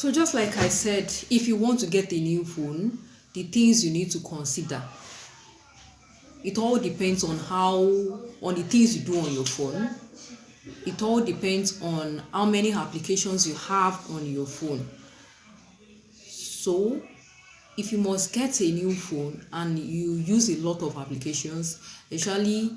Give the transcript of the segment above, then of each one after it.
So just like I said, if you want to get a new phone, the things you need to consider, it all depends on the things you do on your phone. It all depends on how many applications you have on your phone. So if you must get a new phone and you use a lot of applications, especially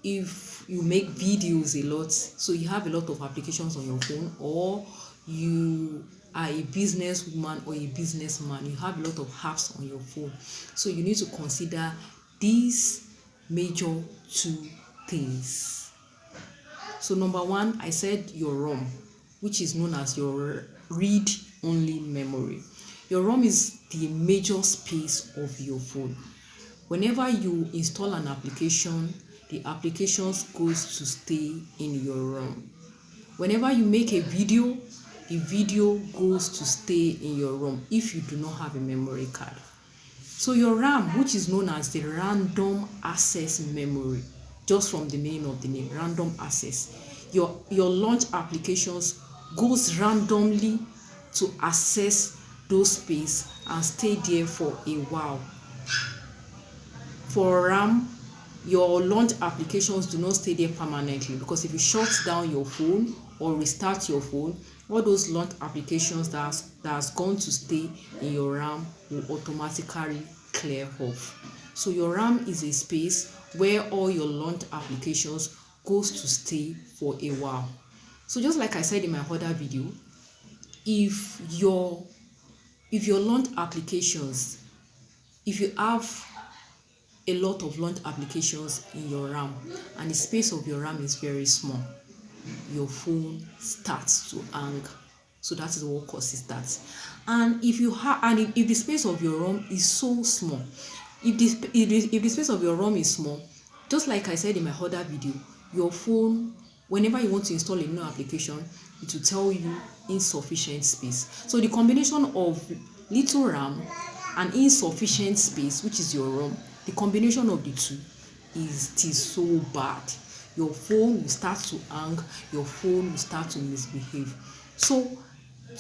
if you make videos a lot, so you have a lot of applications on your phone, or you are a businesswoman or a businessman, you have a lot of apps on your phone. So you need to consider these major two things. So number one, I said your ROM, which is known as your read-only memory. Your ROM is the major space of your phone. Whenever you install an application, the application goes to stay in your ROM. Whenever you make a video, the video goes to stay in your ROM if you do not have a memory card. So your RAM, which is known as the random access memory, just from the meaning of the name, random access, your launch applications goes randomly to access those space and stay there for a while. For RAM, your launch applications do not stay there permanently, because if you shut down your phone or restart your phone, all those launch applications that has gone to stay in your RAM will automatically clear off. So your RAM is a space where all your launch applications goes to stay for a while. So just like I said in my other video, if your launch applications, if you have a lot of launch applications in your RAM and the space of your RAM is very small, your phone starts to hang. So that is what causes that. And if the space of your ROM is so small, if the space of your ROM is small, just like I said in my other video, your phone, whenever you want to install a new application, it will tell you insufficient space. So the combination of little RAM and insufficient space, which is your ROM, the combination of the two is so bad. Your phone will start to hang, your phone will start to misbehave. So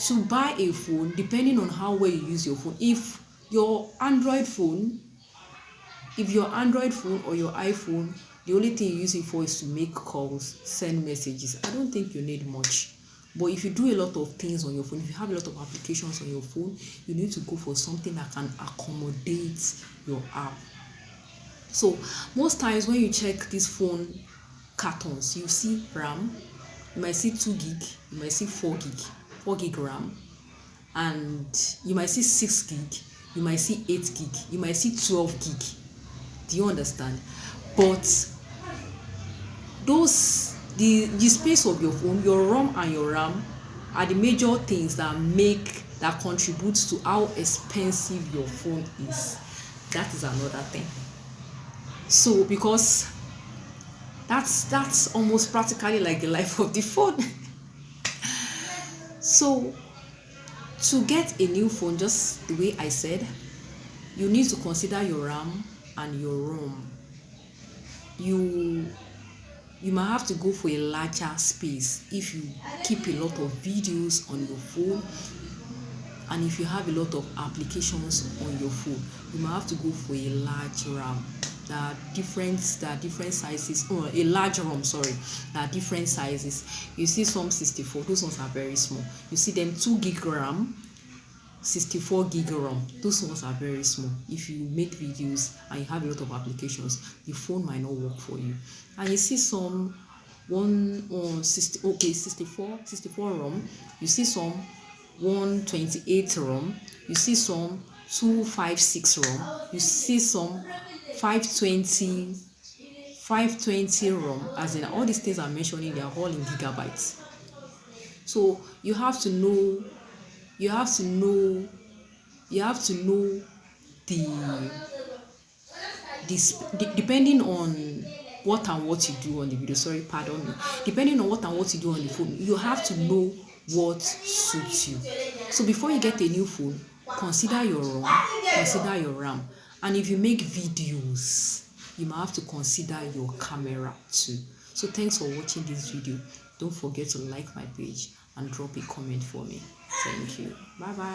to buy a phone, depending on how well you use your phone, if your Android phone or your iPhone, the only thing you use it for is to make calls, send messages, I don't think you need much. But if you do a lot of things on your phone, if you have a lot of applications on your phone, you need to go for something that can accommodate your app. So most times when you check these phone cartons, you see RAM, you might see 2 gig, you might see 4 gig RAM, and you might see 6 gig, you might see 8 gig, you might see 12 gig. Do you understand? But the space of your phone, your ROM and your RAM are the major things that contribute to how expensive your phone is. That is another thing. So because that's almost practically like the life of the phone. So to get a new phone, just the way I said, you need to consider your RAM and your ROM. You might have to go for a larger space if you keep a lot of videos on your phone, and if you have a lot of applications on your phone, you might have to go for a large RAM. There are different sizes. A large ROM, sorry. There are different sizes. You see some 64, those ones are very small. You see them 2 gig RAM, 64 gig ROM. Those ones are very small. If you make videos and you have a lot of applications, the phone might not work for you. And you see some 64 ROM. You see some 128 ROM. You see some 256 ROM. You see some 520 ROM. As in, all these things I'm mentioning, they are all in gigabytes. So you have to know depending on what you do on the video. Depending on what you do on the phone, you have to know what suits you. So before you get a new phone, consider your ROM, consider your RAM, and if you make videos, you might have to consider your camera too. So thanks for watching this video. Don't forget to like my page and drop a comment for me. Thank you. Bye bye.